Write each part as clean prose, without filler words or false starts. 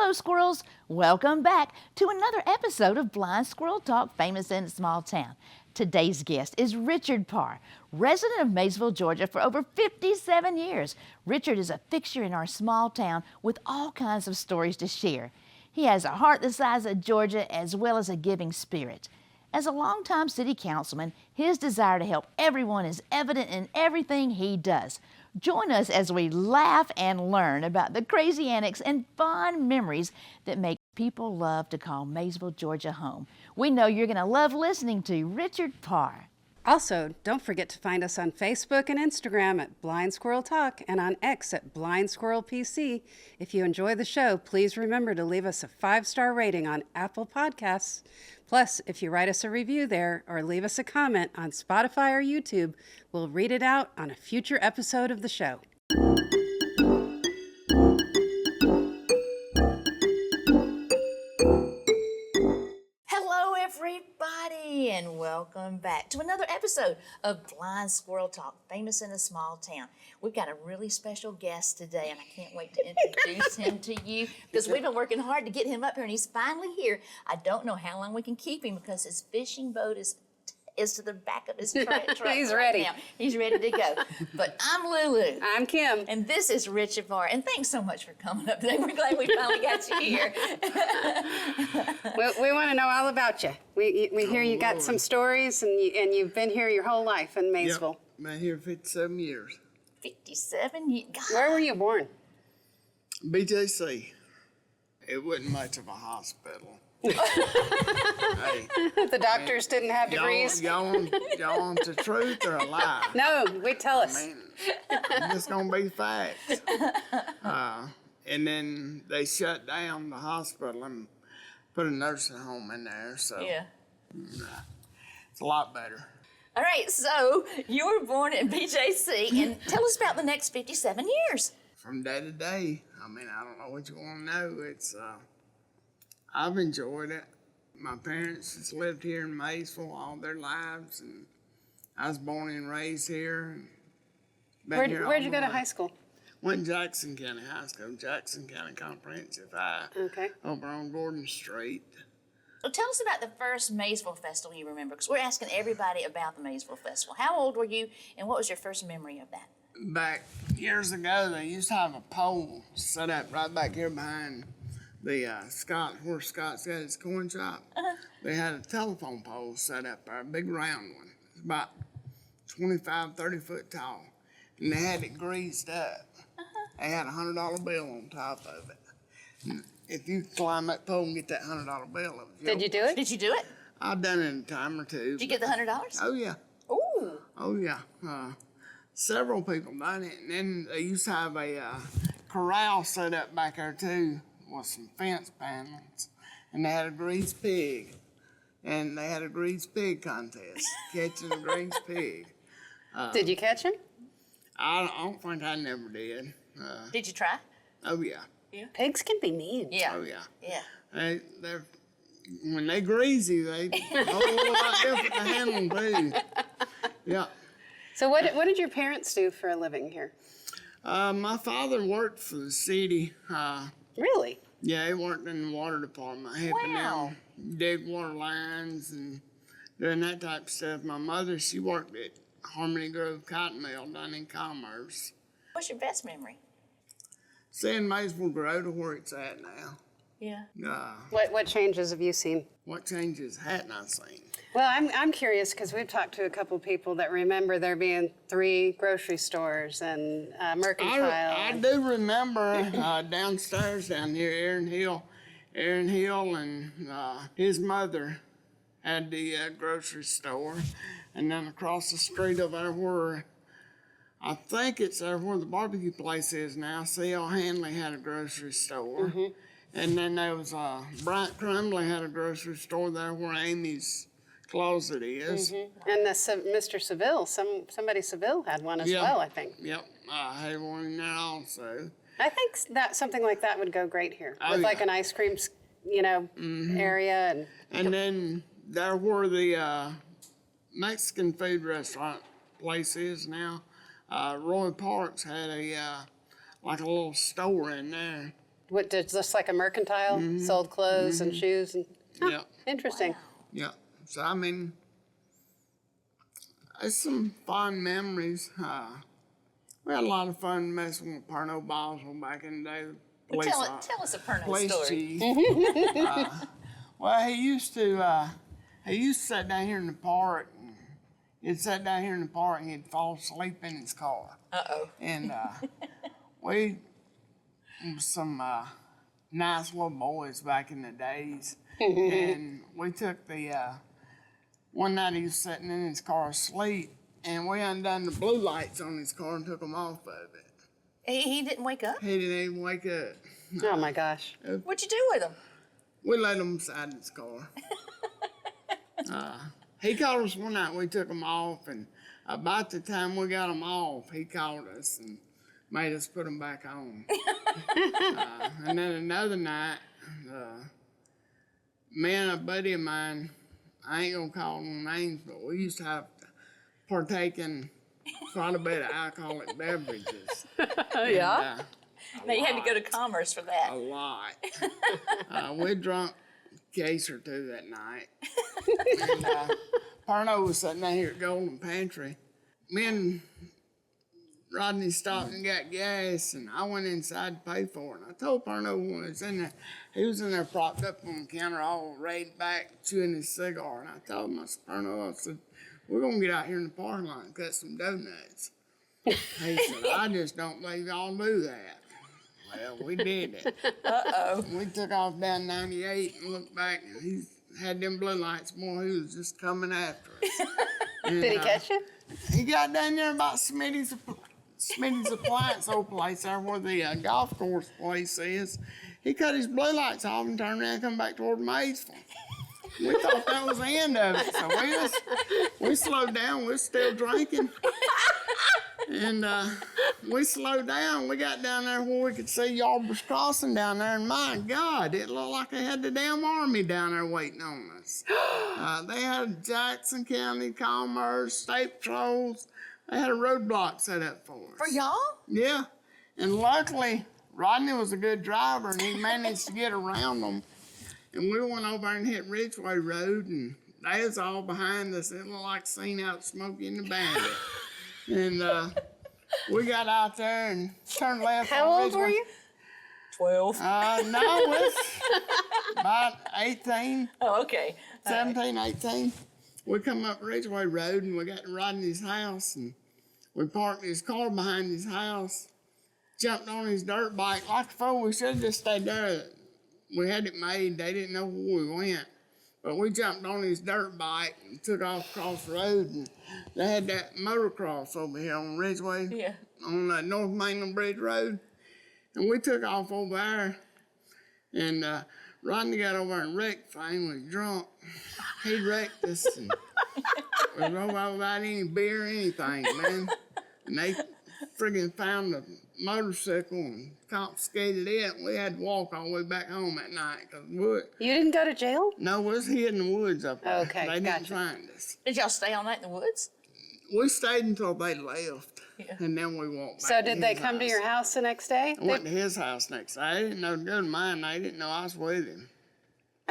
Hello, squirrels. Welcome back to another episode of Blind Squirrel Talk, famous in a small town. Today's guest is Richard Parr, resident of Maysville, Georgia for over 57 years. Richard is a fixture in our small town with all kinds of stories to share. He has a heart the size of Georgia as well as a giving spirit. As a longtime city councilman, his desire to help everyone is evident in everything he does. Join us as we laugh and learn about the crazy antics and fond memories that make people love to call Maysville, Georgia home. We know you're going to love listening to Richard Parr. Also, don't forget to find us on Facebook and Instagram at Blind Squirrel Talk and on X at Blind Squirrel PC. If you enjoy the show, please remember to leave us a 5-star rating on Apple Podcasts. Plus, if you write us a review there or leave us a comment on Spotify or YouTube, we'll read it out on a future episode of the show. Hello, everybody, and welcome back to another episode of Blind Squirrel Talk, famous in a small town. We've got a really special guest today, and I can't wait to introduce him to you because we've been working hard to get him up here, and he's finally here. I don't know how long we can keep him because his fishing boat is to the back of his truck. He's ready. Now. He's ready to go. But I'm Lulu. I'm Kim. And this is Richard Parr. And thanks so much for coming up today. We're glad we finally got you here. We want to know all about you. We hear you got some stories, and you've been here your whole life in Maysville. Yep, been here 57 years. 57 years. God. Where were you born? BJC. It wasn't much of a hospital. Hey, The doctors didn't have degrees? y'all want the truth or a lie? No, tell us. I mean, it's just gonna be facts. And then they shut down the hospital and put a nursing home in there, so Yeah. it's a lot better. All right, so you were born in BJC, and tell us about the next 57 years. From day to day, I mean, I don't know what you want to know. It's I've enjoyed it. My parents just lived here in Maysville all their lives, and I was born and raised here. And Where'd you go to high school? Went to Jackson County High School, Jackson County Comprehensive High, Okay. over on Gordon Street. So tell us about the first Maysville Festival you remember, because we're asking everybody about the Maysville Festival. How old were you, and what was your first memory of that? Back years ago, they used to have a pole set up right back here behind the where Scott's got his coin shop. They had a telephone pole set up there, a big round one. It's about 25, 30 foot tall. And they had it greased up. They had a $100 bill on top of it. And if you climb that pole and get that $100 bill, Did you do it? Did you do it? I've done it a time or two. Did you get the $100? Oh, yeah. Ooh. Oh, yeah. Several people done it. And then they used to have a corral set up back there, too, with some fence panels. And they had a greased pig. And they had a greased pig contest, catching a greased pig. Did you catch him? I don't think I never did. Did you try? Oh, yeah. Pigs can be mean. Yeah. Oh, yeah. Yeah. They're when they greasy, they a whole lot different to handle, too. Yeah. So what did your parents do for a living here? My father worked for the city. Really? Yeah, he worked in the water department, helping Wow. them dig water lines and doing that type of stuff. My mother, she worked at Harmony Grove Cotton Mill down in Commerce. What's your best memory? Seeing Maysville grow to where it's at now. Yeah. What changes have you seen? What changes hadn't I seen? Well, I'm curious because we've talked to a couple people that remember there being 3 grocery stores and mercantile. I do remember downstairs down here, Aaron Hill and his mother had the grocery store. And then across the street over there where, I think it's there where the barbecue place is now, C.L. Hanley had a grocery store. Mm-hmm. And then there was Bryant Crumbly had a grocery store there where Amy's closet is. Mm-hmm. And Mr. Seville, somebody Seville had one as well, I think. Yep, I had one in there also. I think that something like that would go great here with like an ice cream, area. And then there where the Mexican food restaurant place is now, Roy Parks had a like a little store in there. What, just like a mercantile? Sold clothes and shoes? And, Yeah. Interesting. Yeah. So, I mean, it's some fond memories. We had a lot of fun messing with Pernod Boswell back in the day. Well, tell us a Pernod Police story. chief. Well, he used to sit down here in the park. He'd sit down here in the park and he'd fall asleep in his car. Uh-oh. And we was some nice little boys back in the days. And we took the, one night he was sitting in his car asleep, and we undone the blue lights on his car and took them off of it. He didn't wake up? He didn't even wake up. Oh, my gosh. What'd you do with him? We let him inside his car. He called us one night, we took them off, and about the time we got them off, he called us and made us put them back on. And then another night, me and a buddy of mine, I ain't gonna call them names, but we used to have to partake in quite a bit of alcoholic beverages. Yeah? Now you had to go to Commerce for that. A lot. We drunk a case or two that night. And Pernod was sitting down here at Golden Pantry. Me and Rodney stopped and got gas, and I went inside to pay for it. And I told Pernod when he was in there, he was in there propped up on the counter, all laid back, chewing his cigar. And I told him, I said, Pernod, I said, we're going to get out here in the parking lot and cut some donuts. He said, I just don't believe y'all do that. Well, we did it. Uh-oh. We took off down 98 and looked back, and he had them blue lights. Boy, he was just coming after us. And, Did he catch you? He got down there about Smitty's Appliance old place there where the golf course place is. He cut his blue lights off and turned around and come back toward Maysville. We thought that was the end of it, so we slowed down. We were still drinking. And we slowed down. We got down there where we could see Yarbur's Crossing down there, and my God, it looked like they had the damn army down there waiting on us. They had Jackson County, Commerce, State Patrols. They had a roadblock set up for us. For y'all? Yeah. And luckily, Rodney was a good driver, and he managed to get around them. And we went over and hit Ridgeway Road, and they was all behind us. It looked like Seen Out Smokey and the Bandit. And we got out there and turned left. How on old were Ridgeway. you? 12. No, it was about 18, Oh, okay. 17, 18. We come up Ridgeway Road, and we got to Rodney's house, and we parked his car behind his house, jumped on his dirt bike. Like a fool, we should have just stayed there. We had it made. They didn't know where we went. But we jumped on his dirt bike and took off across the road. And they had that motocross over here on Ridgeway, Yeah. on North Mainland Bridge Road. And we took off over there. And Rodney got over there and wrecked the thing. Was drunk. He wrecked us. And we drove over without any beer or anything, man. And they friggin' found the motorcycle and confiscated it. We had to walk all the way back home that night because You didn't go to jail? no, we was hid in the woods up there. Okay, They didn't gotcha. find us. Did y'all stay all night in the woods? We stayed until they left, Yeah. and then we walked back. So did to they his come to house. your house the next day? I went to his house next day. They didn't know to go to mine. They didn't know I was with him.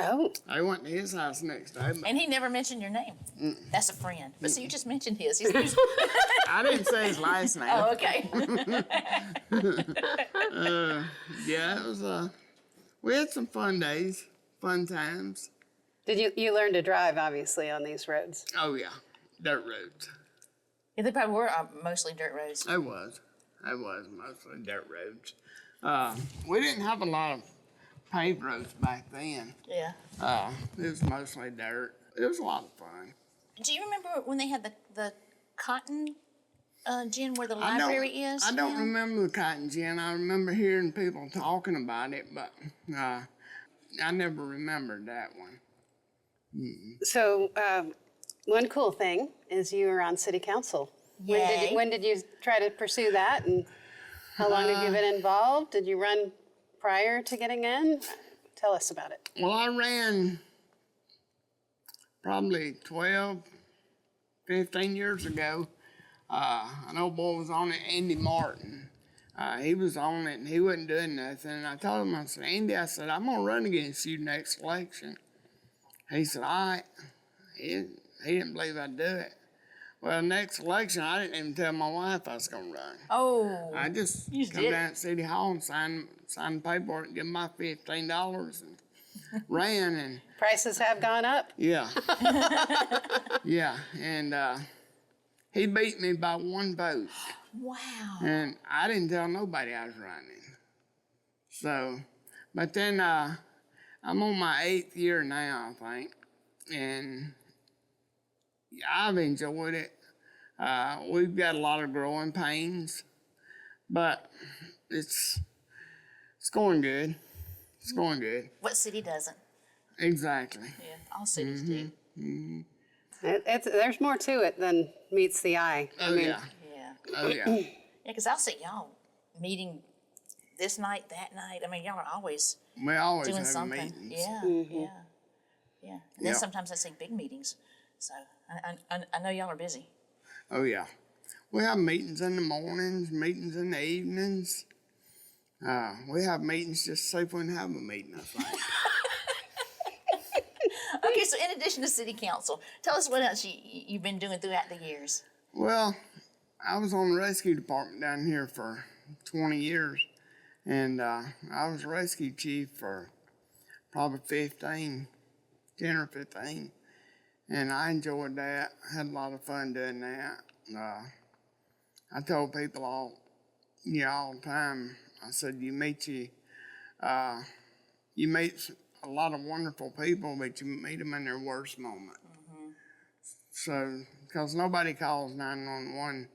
Oh, I went to his house next day. But And he never mentioned your name. That's a friend. But see, you just mentioned his. He's I didn't say his last name. oh, okay. Yeah, it was. We had some fun days, fun times. did you learn to drive, obviously, on these roads? Oh yeah, dirt roads. Yeah, they probably were mostly dirt roads. I was mostly dirt roads. We didn't have a lot of paved roads back then. Yeah. It was mostly dirt. It was a lot of fun. Do you remember when they had the cotton gin where the library is? I don't now? remember the cotton gin. I remember hearing people talking about it, but I never remembered that one. So one cool thing is you were on city council. Yay. When did you try to pursue that, and how long have you been involved? Did you run prior to getting in? Tell us about it. Well, I ran probably 12, 15 years ago. An old boy was on it, Andy Martin. he was on it and he wasn't doing nothing. And I told him, I said, Andy, I said, I'm going to run against you next election. He said, all right. He didn't believe I'd do it. Well, next election, I didn't even tell my wife I was going to run. Oh. I just you come did. down to City Hall and sign the paperwork, give my $15 and ran. And Prices have gone up. yeah. Yeah. And he beat me by 1 vote. Wow. And I didn't tell nobody I was running. So, but then I'm on my 8th year now, I think. And I've enjoyed it. We've got a lot of growing pains, but it's going good. It's going good. What city doesn't? Exactly. Yeah, all cities do. There's more to it than meets the eye. Oh, yeah. Yeah. Oh, yeah. Yeah, because I'll see y'all meeting this night, that night. I mean, y'all are always We always doing have something. meetings. Yeah, yeah, yeah. And then Yeah. sometimes I see big meetings. So I know y'all are busy. Oh, yeah. We have meetings in the mornings, meetings in the evenings. We have meetings just to see if we can have a meeting, I think. Okay, so in addition to city council, tell us what else you've been doing throughout the years. Well, I was on the rescue department down here for 20 years, and I was rescue chief for probably 10 or 15, and I enjoyed that. I had a lot of fun doing that. I told people all the time, I said, you meet a lot of wonderful people, but you meet them in their worst moment. So, because nobody calls 911,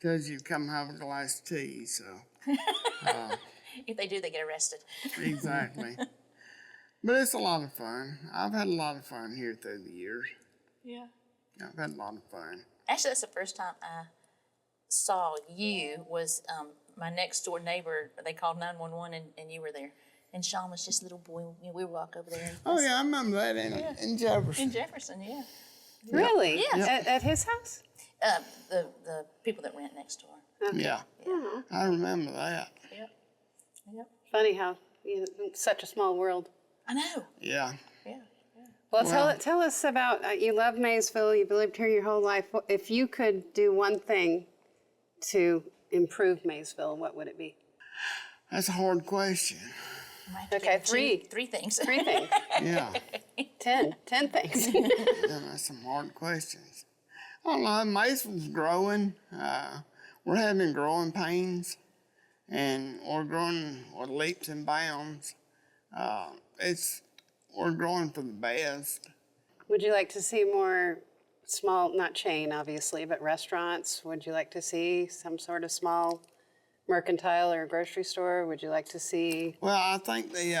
tells you to come have a glass of tea, so. If they do, they get arrested. Exactly. But it's a lot of fun. I've had a lot of fun here through the years. Yeah. I've had a lot of fun. Actually, that's the first time I saw you was my next door neighbor. They called 911 and you were there. And Sean was just a little boy. We would walk over there. Oh, yeah, I remember that in Jefferson. In Jefferson, yeah. Really? Yeah. At his house? The people that rent next door. Yeah. I remember that. Yep. Yep. Funny how it's such a small world. I know. Yeah. Yeah. Well, tell us about, you love Maysville, you've lived here your whole life. If you could do one thing to improve Maysville, what would it be? That's a hard question. Might have to Okay, give three. Three things. 3 things. Yeah. 10 things. Yeah, that's some hard questions. I don't know, Maysville's growing. We're having growing pains, and we're growing with leaps and bounds. We're growing for the best. Would you like to see more small, not chain obviously, but restaurants? Would you like to see some sort of small mercantile or grocery store? Would you like to see? Well, I think the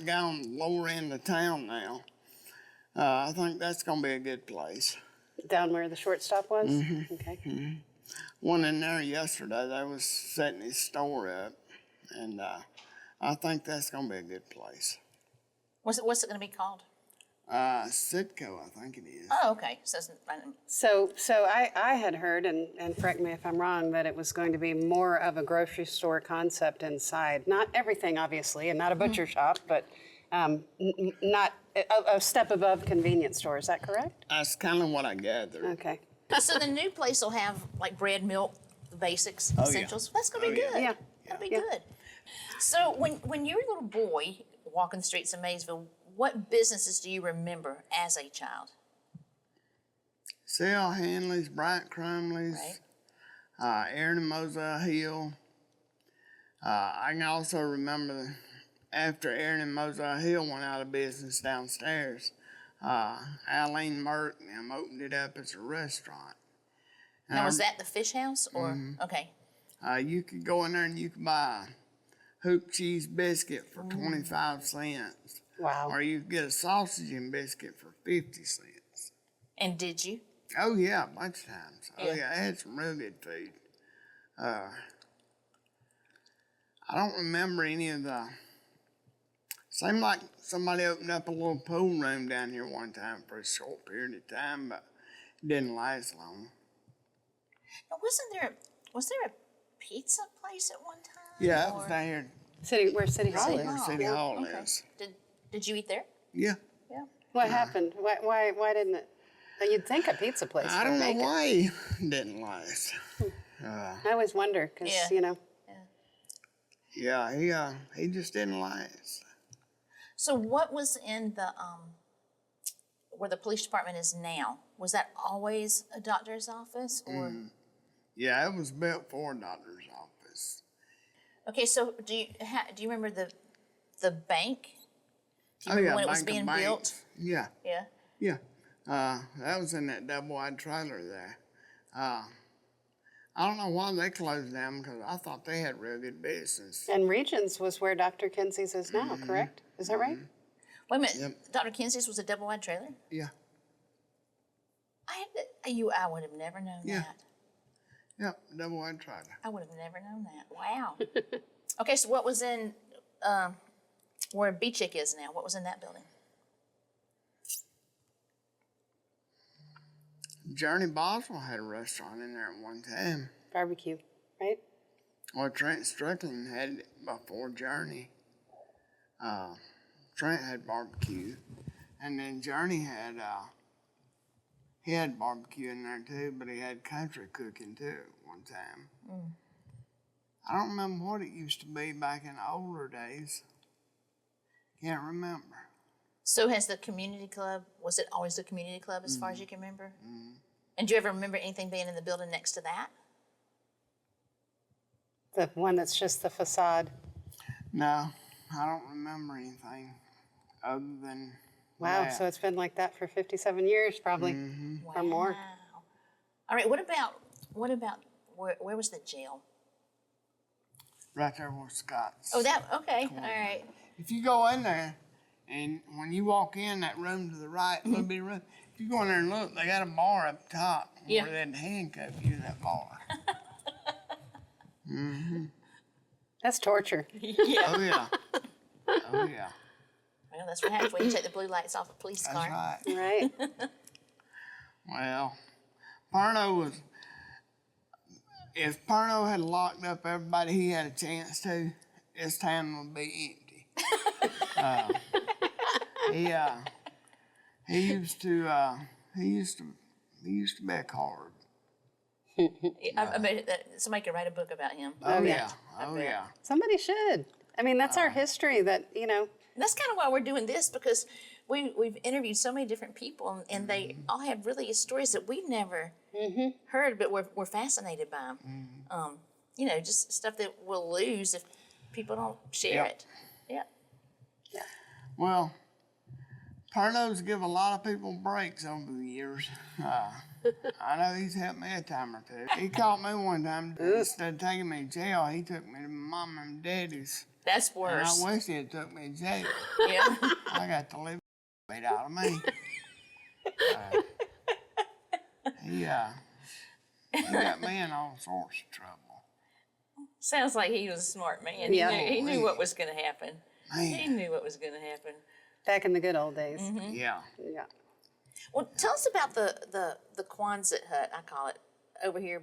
guy on the lower end of town now, I think that's gonna be a good place. Down where the shortstop was? Okay. One in there yesterday, they was setting his store up, and I think that's gonna be a good place. What's it going to be called? Sitco, I think it is. Oh, okay. So, So I had heard, and correct me if I'm wrong, that it was going to be more of a grocery store concept inside. Not everything, obviously, and not a butcher shop, but not a step above convenience store. Is that correct? That's kind of what I gathered. Okay. so the new place will have like bread, milk, the basics, yeah. essentials. That's going to be Oh, yeah. good. Yeah. That'll be Yeah. good. So when you were a little boy walking the streets of Maysville, what businesses do you remember as a child? Sale Hanley's, Bryant Crumley's, Aaron and Moselle Hill. I can also remember after Aaron and Moselle Hill went out of business downstairs, Aline Mert and them opened it up as a restaurant. Now, was that the fish house or okay? You could go in there and you could buy a hoop cheese biscuit for 25 cents. Wow. Or you could get a sausage and biscuit for 50 cents. And did you? Oh, yeah, a bunch of times. Oh, Yeah. yeah, I had some real good food. I don't remember any of the... Seemed like somebody opened up a little pool room down here one time for a short period of time, but it didn't last long. Now, was there a pizza place at one time? Yeah, it was or- down here Where City Hall City is. where Hall. City Hall Okay. is. Did you eat there? Yeah. Yeah. What happened? Why didn't it? You'd think a pizza place I would don't know make it. why he didn't last. I always wonder, because, Yeah. you know. Yeah, he just didn't last. So what was in the where the police department is now? Was that always a doctor's office or? Yeah, it was built for a doctor's office. Okay, so do you remember the bank? Do you Oh remember yeah, when it was Bank of being Banks. built? Yeah, Yeah. yeah. That was in that double-wide trailer there. I don't know why they closed down because I thought they had real good business. And Regions was where Dr. Kinsey's is now, Mm-hmm. correct? Is that right? Wait a minute. Yep. Dr. Kinsey's was a double wide trailer. Yeah, I would have never known Yeah. that. yep, double-wide trailer. I would have never known that. Wow. Okay, so what was in where B-Chick is now? What was in that building? Journey Boswell had a restaurant in there at one time. Barbecue, right? Well, Trent Strickland had it before Journey. Trent had barbecue, and then Journey had he had barbecue in there too, but he had country cooking too at one time. I don't remember what it used to be back in the older days. Can't remember. So has the community club, was it always the community club as far as you can remember? And do you ever remember anything being in the building next to that? The one that's just the facade. No, I don't remember anything other than Wow, that. so it's been like that for 57 years probably, or more. Wow. All right, what about where was the jail? Right there where Scott's. Oh, okay, all right. If you go in there, and when you walk in that room to the right, little bitty room, if you go in there and look, they got a bar up top Yeah. where they'd handcuff you to that bar. That's torture. Yeah. Oh yeah. Oh yeah. Well, that's what happens when you take the blue lights off a police That's car. right. Right. Well, Parno was. If Parno had locked up everybody he had a chance to, this town would be empty. He used to be a coward. I bet that somebody could write a book about him. Oh yeah. yeah. Oh yeah. Somebody should. I mean, that's our history that, you know. And that's kind of why we're doing this, because we've interviewed so many different people, and they all have really stories that we've never heard, but we're fascinated by them. You know, just stuff that we'll lose if people don't share Yep. it. Yeah. Well, Parno's give a lot of people breaks over the years. I know he's helped me a time or two. He caught me one time. Instead of taking me to jail, he took me to mom and daddy's. That's And worse. I wish he had took me to jail. Yeah. I got to live it out of me. He got me in all sorts of trouble. Sounds like he was a smart man. Yeah. He knew what was going to happen. He Man, knew what was going to happen. Back in the good old days. yeah. Yeah. Well, tell us about the Quonset hut, I call it, over here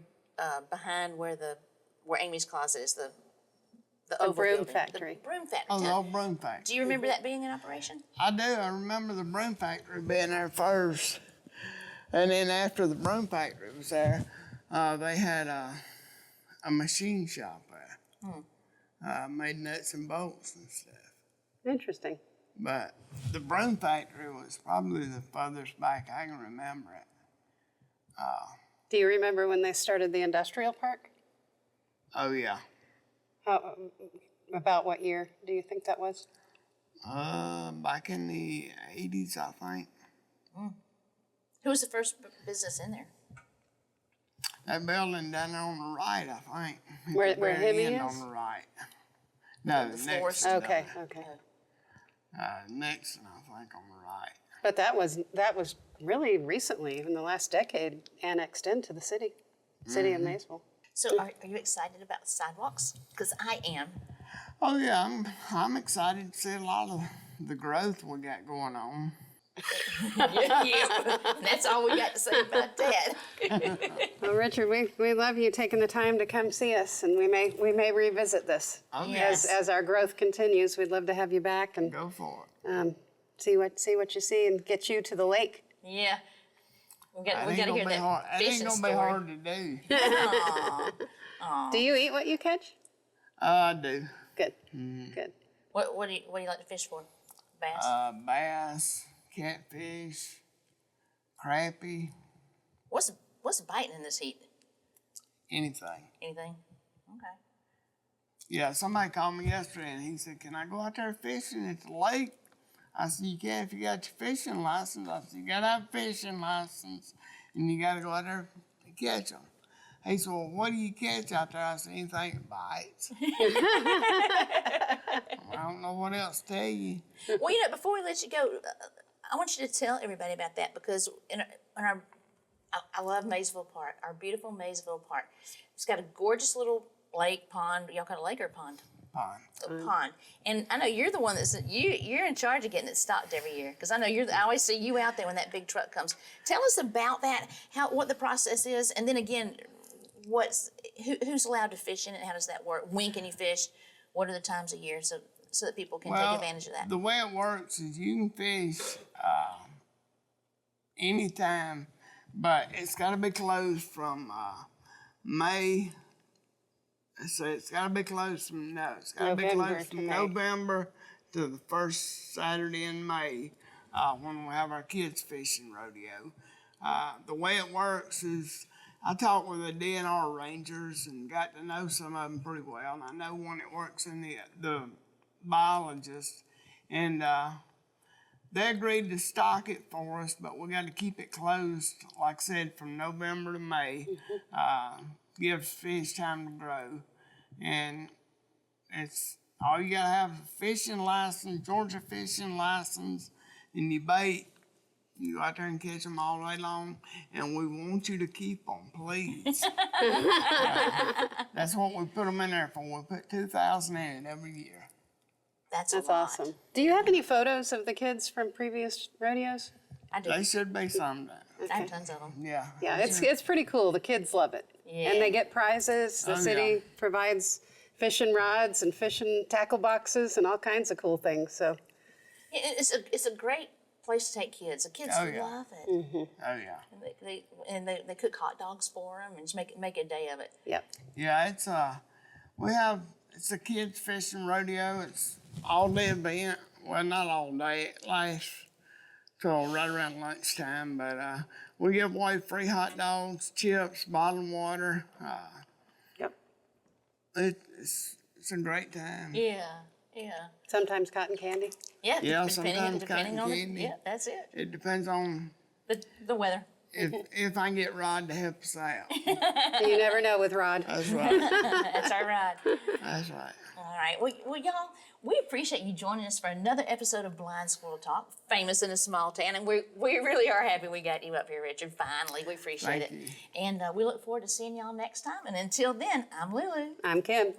behind where Amy's Closet is, the oval broom building. factory. The broom factory. Oh, the old broom factory. Do you remember that being in operation? I do. I remember the broom factory being there first. And then after the broom factory was there, they had a machine shop there. Made nuts and bolts and stuff. Interesting. But the broom factory was probably the furthest back I can remember it. Do you remember when they started the industrial park? Oh, yeah. About what year do you think that was? Back in the 80s, I think. Who was the first business in there? That building down there on the right, I think. At Where the very Hemi end is? on the right. No, The next floors? to Okay, the, okay. next, I think, on the right. But that was really recently, in the last decade, annexed into the city of Maysville. So are you excited about sidewalks? Because I am. Oh yeah, I'm excited to see a lot of the growth we got going on. Yeah, that's all we got to say about that. Well, Richard, we love you taking the time to come see us, and we may revisit this Yes. as our growth continues. We'd love to have you back and Go for it. see what you see and get you to the lake. Yeah. We got That to ain't hear gonna be that hard. That ain't fishing gonna story. be hard to do. Do you eat what you catch? I do. Good. Mm-hmm. Good. What do you like to fish for? Bass? Bass, catfish, crappie, What's biting in this heat? anything. Anything? Okay. Yeah, somebody called me yesterday and he said, "Can I go out there fishing at the lake?" I said, "You can if you got your fishing license." I said, "You gotta have a fishing license and you gotta go out there to catch them." He said, "Well, what do you catch out there?" I said, "Anything that bites." I don't know what else to tell you. Well, before we let you go, I want you to tell everybody about that because I love Maysville Park, our beautiful Maysville Park. It's got a gorgeous little lake, pond. Y'all call it a lake or a pond? Pond. A pond. And I know you're the one you're in charge of getting it stocked every year because I know I always see you out there when that big truck comes. Tell us about that, what the process is, and then again, who's allowed to fish in it? How does that work? When can you fish? What are the times of year so that people can take advantage of that? The way it works is you can fish anytime, but it's got to be closed from May. So it's got to be closed from November to the first Saturday in May when we have our kids fishing rodeo. The way it works is I talked with the DNR rangers and got to know some of them pretty well. And I know one that works in the biologist, and they agreed to stock it for us, but we got to keep it closed, like I said, from November to May. Gives fish time to grow, and it's all you gotta have: a fishing license, Georgia fishing license, and you bait. You go out there and catch them all day long, and we want you to keep them, please. That's what we put them in there for. We put 2,000 in it every year. That's That's a lot. awesome. Do you have any photos of the kids from previous rodeos? I do. They should be someday. I have tons of them. Yeah. Yeah, it's pretty cool. The kids love it. Yeah. And they get prizes. The Oh, city yeah. provides fishing rods and fishing tackle boxes and all kinds of cool things. So It's a great place to take kids. The kids Oh, yeah. love it. Oh yeah. And they cook hot dogs for them and just make a day of it. yep. Yeah, it's a kids fishing rodeo. It's all day event. Well, not all day. It lasts till right around lunchtime. But we give away free hot dogs, chips, bottled water. Yep. It's a great time. Yeah. Sometimes cotton candy. Yeah, Yeah, depending sometimes on cotton it. candy. Yeah, that's it. It depends on The weather. if I can get Rod to help us out. You never know with Rod. That's right. That's all right. That's right. All right. Well, y'all, we appreciate you joining us for another episode of Blind Squirrel Talk, famous in a small town. And we really are happy we got you up here, Richard. Finally, we appreciate Thank it. you. And we look forward to seeing y'all next time. And until then, I'm Lulu. I'm Kim.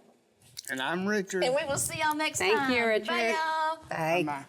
And I'm Richard. And we will see y'all next Thank time. you, Richard. Bye, y'all. Bye. Bye.